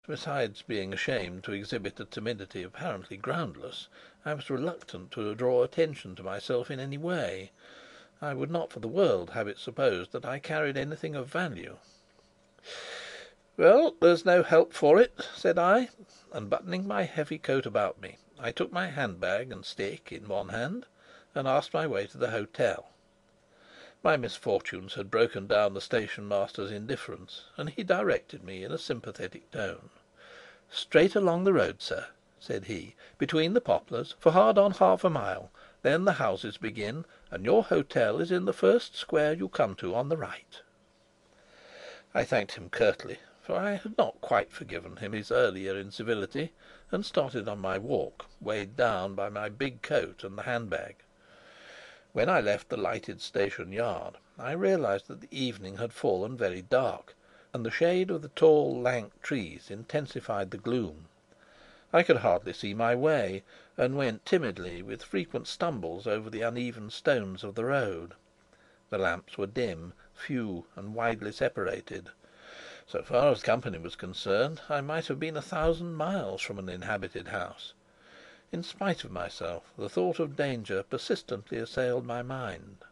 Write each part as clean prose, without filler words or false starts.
Besides being ashamed to exhibit a timidity apparently groundless, I was reluctant to draw attention to myself in any way. I would not for the world have it supposed that I carried anything of value. "Well, there's no help for it," said I, and buttoning my heavy coat about me, I took my handbag and stick in one hand and asked my way to the hotel. My misfortunes had broken down the station master's indifference, and he directed me in a sympathetic tone. "Straight along the road, sir," said he, "between the poplars, for hard on half a mile. Then the houses begin, and your hotel is in the first square you come to on the right." I thanked him curtly, for I had not quite forgiven him his earlier incivility, and started on my walk, weighed down by my big coat and the handbag. When I left the lighted station yard, I realized that the evening had fallen very dark, and the shade of the tall, lank trees intensified the gloom. I could hardly see my way, and went timidly, with frequent stumbles, over the uneven stones of the road. The lamps were dim, few, and widely separated. So far as company was concerned, I might have been 1,000 miles from an inhabited house. In spite of myself, the thought of danger persistently assailed my mind.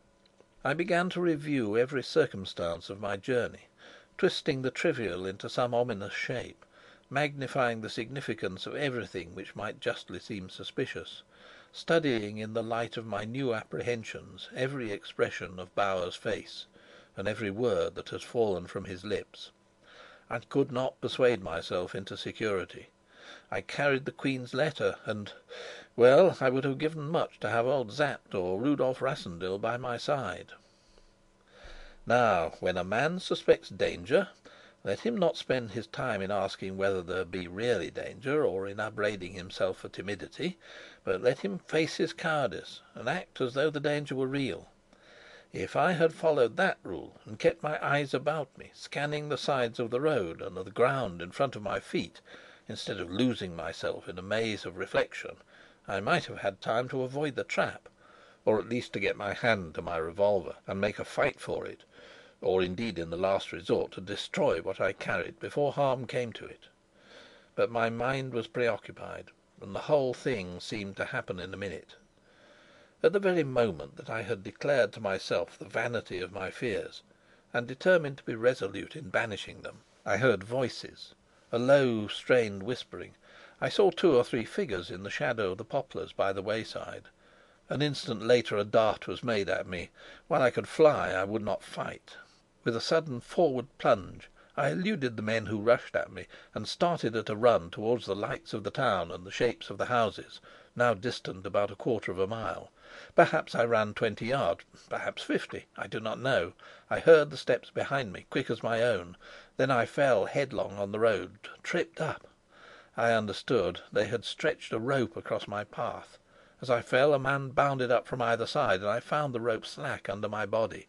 I began to review every circumstance of my journey, twisting the trivial into some ominous shape, magnifying the significance of everything which might justly seem suspicious, studying in the light of my new apprehensions every expression of Bauer's face and every word that has fallen from his lips. I could not persuade myself into security. I carried the Queen's letter, and well, I would have given much to have old Sapt or Rudolf Rassendyll by my side. Now, when a man suspects danger, let him not spend his time in asking whether there be really danger, or in upbraiding himself for timidity, but let him face his cowardice and act as though the danger were real. If I had followed that rule, and kept my eyes about me, scanning the sides of the road and the ground in front of my feet, instead of losing myself in a maze of reflection, I might have had time to avoid the trap, or at least to get my hand to my revolver and make a fight for it, or indeed, in the last resort, to destroy what I carried before harm came to it. But my mind was preoccupied, and the whole thing seemed to happen in a minute. At the very moment that I had declared to myself the vanity of my fears, and determined to be resolute in banishing them, I heard voices, a low, strained whispering. I saw two or three figures in the shadow of the poplars by the wayside. An instant later a dart was made at me. While I could fly, I would not fight. With a sudden forward plunge, I eluded the men who rushed at me, and started at a run towards the lights of the town and the shapes of the houses, now distant about a quarter of a mile. Perhaps I ran 20 yards, perhaps 50, I do not know. I heard the steps behind me, quick as my own. Then I fell headlong on the road, tripped up. I understood. They had stretched a rope across my path. As I fell, a man bounded up from either side, and I found the rope slack under my body.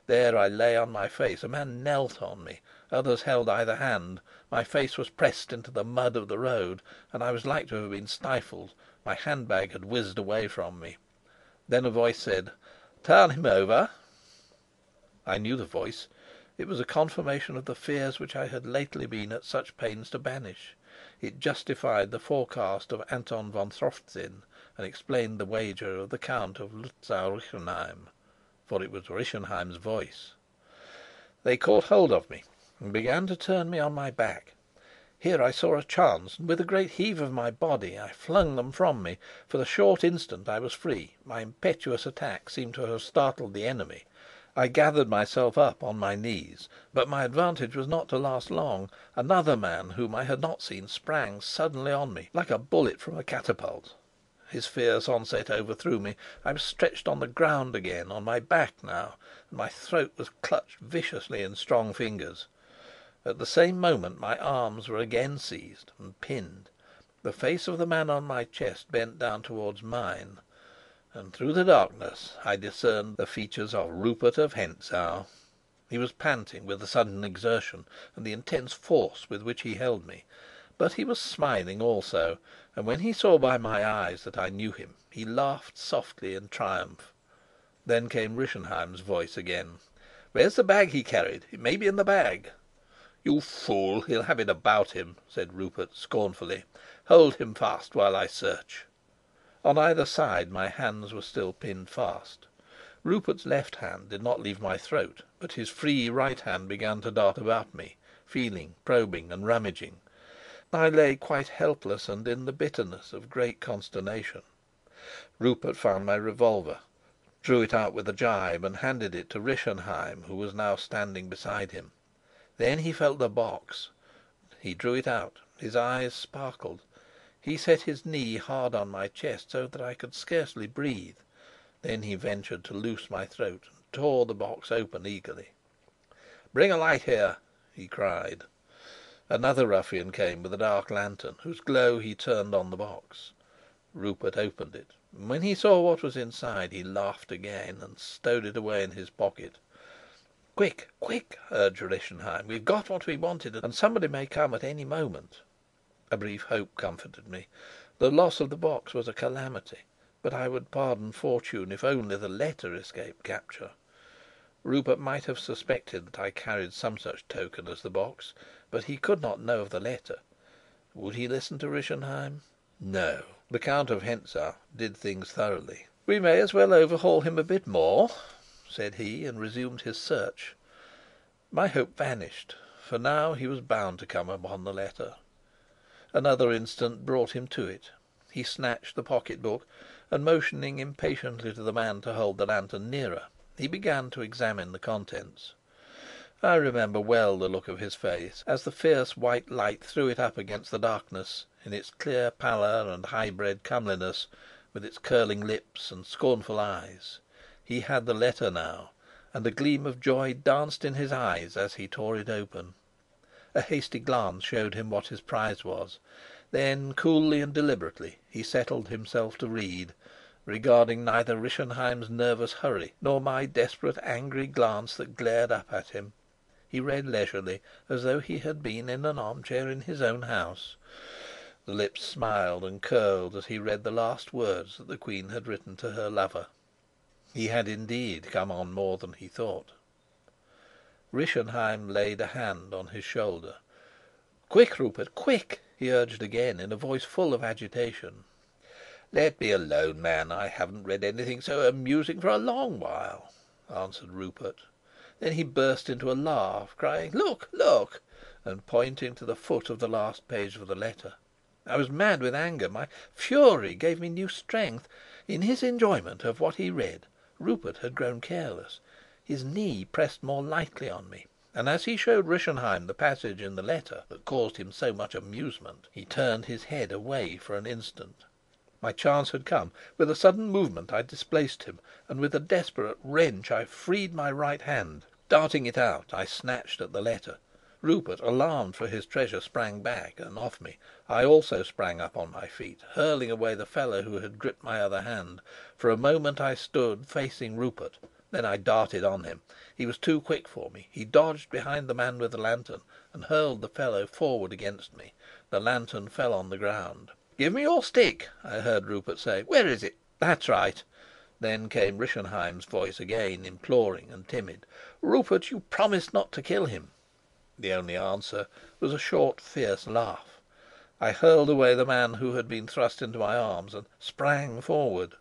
There I lay on my face. A man knelt on me. Others held either hand. My face was pressed into the mud of the road, and I was like to have been stifled. My handbag had whizzed away from me. Then a voice said, "Turn him over." I knew the voice. It was a confirmation of the fears which I had lately been at such pains to banish. It justified the forecast of Anton von Strofzin, and explained the wager of the Count of Lützow-Rischenheim, for it was Rischenheim's voice. They caught hold of me and began to turn me on my back. Here I saw a chance, and with a great heave of my body I flung them from me. For the short instant I was free. My impetuous attack seemed to have startled the enemy. I gathered myself up on my knees, but my advantage was not to last long. Another man, whom I had not seen, sprang suddenly on me, like a bullet from a catapult. His fierce onset overthrew me. I was stretched on the ground again, on my back now, and my throat was clutched viciously in strong fingers. At the same moment my arms were again seized and pinned. The face of the man on my chest bent down towards mine, and through the darkness I discerned the features of Rupert of Hentzau. He was panting with the sudden exertion and the intense force with which he held me, but he was smiling also, and when he saw by my eyes that I knew him, he laughed softly in triumph. Then came Rischenheim's voice again. "Where's the bag he carried? It may be in the bag." "You fool, he'll have it about him," said Rupert scornfully. "Hold him fast while I search." On either side my hands were still pinned fast. Rupert's left hand did not leave my throat, but his free right hand began to dart about me, feeling, probing, and rummaging. I lay quite helpless and in the bitterness of great consternation. Rupert found my revolver, drew it out with a jibe, and handed it to Rischenheim, who was now standing beside him. Then he felt the box. He drew it out. His eyes sparkled. He set his knee hard on my chest, so that I could scarcely breathe. Then he ventured to loose my throat, and tore the box open eagerly. "Bring a light here!" he cried. Another ruffian came with a dark lantern, whose glow he turned on the box. Rupert opened it. When he saw what was inside, he laughed again, and stowed it away in his pocket. "Quick, quick!" urged Rischenheim. "We've got what we wanted, and somebody may come at any moment." A brief hope comforted me. The loss of the box was a calamity, but I would pardon fortune if only the letter escaped capture. Rupert might have suspected that I carried some such token as the box, but he could not know of the letter. Would he listen to Rischenheim? No. The Count of Hentzau did things thoroughly. "We may as well overhaul him a bit more," said he, and resumed his search. My hope vanished, for now he was bound to come upon the letter. Another instant brought him to it. He snatched the pocket book, and motioning impatiently to the man to hold the lantern nearer, he began to examine the contents. I remember well the look of his face as the fierce white light threw it up against the darkness, in its clear pallor and high bred comeliness, with its curling lips and scornful eyes. He had the letter now, and a gleam of joy danced in his eyes as he tore it open. A hasty glance showed him what his prize was. Then, coolly and deliberately, he settled himself to read, regarding neither Rischenheim's nervous hurry nor my desperate angry glance that glared up at him. He read leisurely, as though he had been in an armchair in his own house. The lips smiled and curled as he read the last words that the queen had written to her lover. He had indeed come on more than he thought. Rischenheim laid a hand on his shoulder. "Quick, Rupert, quick!" he urged again, in a voice full of agitation. "Let me alone, man. I haven't read anything so amusing for a long while," answered Rupert. Then he burst into a laugh, crying, "Look, look!" and pointing to the foot of the last page of the letter. I was mad with anger. My fury gave me new strength. In his enjoyment of what he read, Rupert had grown careless. His knee pressed more lightly on me, and as he showed Rischenheim the passage in the letter that caused him so much amusement, he turned his head away for an instant. My chance had come. With a sudden movement I displaced him, and with a desperate wrench I freed my right hand. Darting it out, I snatched at the letter. Rupert, alarmed for his treasure, sprang back and off me. I also sprang up on my feet, hurling away the fellow who had gripped my other hand. For a moment I stood facing Rupert. Then I darted on him. He was too quick for me. He dodged behind the man with the lantern and hurled the fellow forward against me. The lantern fell on the ground. "Give me your stick," I heard Rupert say. "Where is it? That's right." Then came Rischenheim's voice again, imploring and timid. "Rupert, you promised not to kill him." The only answer was a short, fierce laugh. I hurled away the man who had been thrust into my arms, and sprang forward.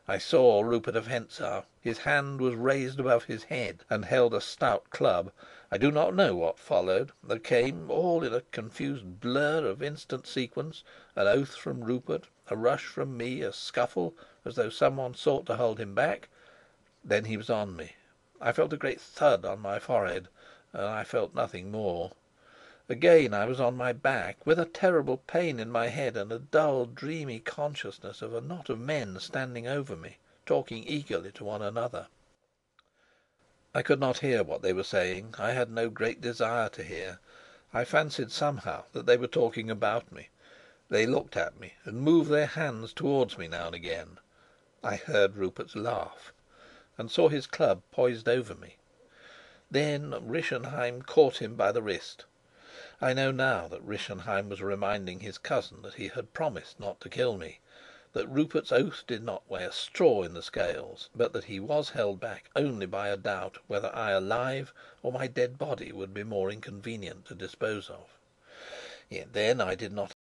I saw Rupert of Hentzau. His hand was raised above his head and held a stout club. I do not know what followed. There came, all in a confused blur of instant sequence, an oath from Rupert, a rush from me, a scuffle, as though someone sought to hold him back. Then he was on me. I felt a great thud on my forehead, and I felt nothing more. Again I was on my back, with a terrible pain in my head and a dull, dreamy consciousness of a knot of men standing over me, talking eagerly to one another. I could not hear what they were saying. I had no great desire to hear. I fancied somehow that they were talking about me. They looked at me and moved their hands towards me now and again. I heard Rupert's laugh, and saw his club poised over me. Then Rischenheim caught him by the wrist. I know now that Rischenheim was reminding his cousin that he had promised not to kill me. that Rupert's oath did not weigh a straw in the scales, but that he was held back only by a doubt whether I alive or my dead body would be more inconvenient to dispose of. Yet then I did not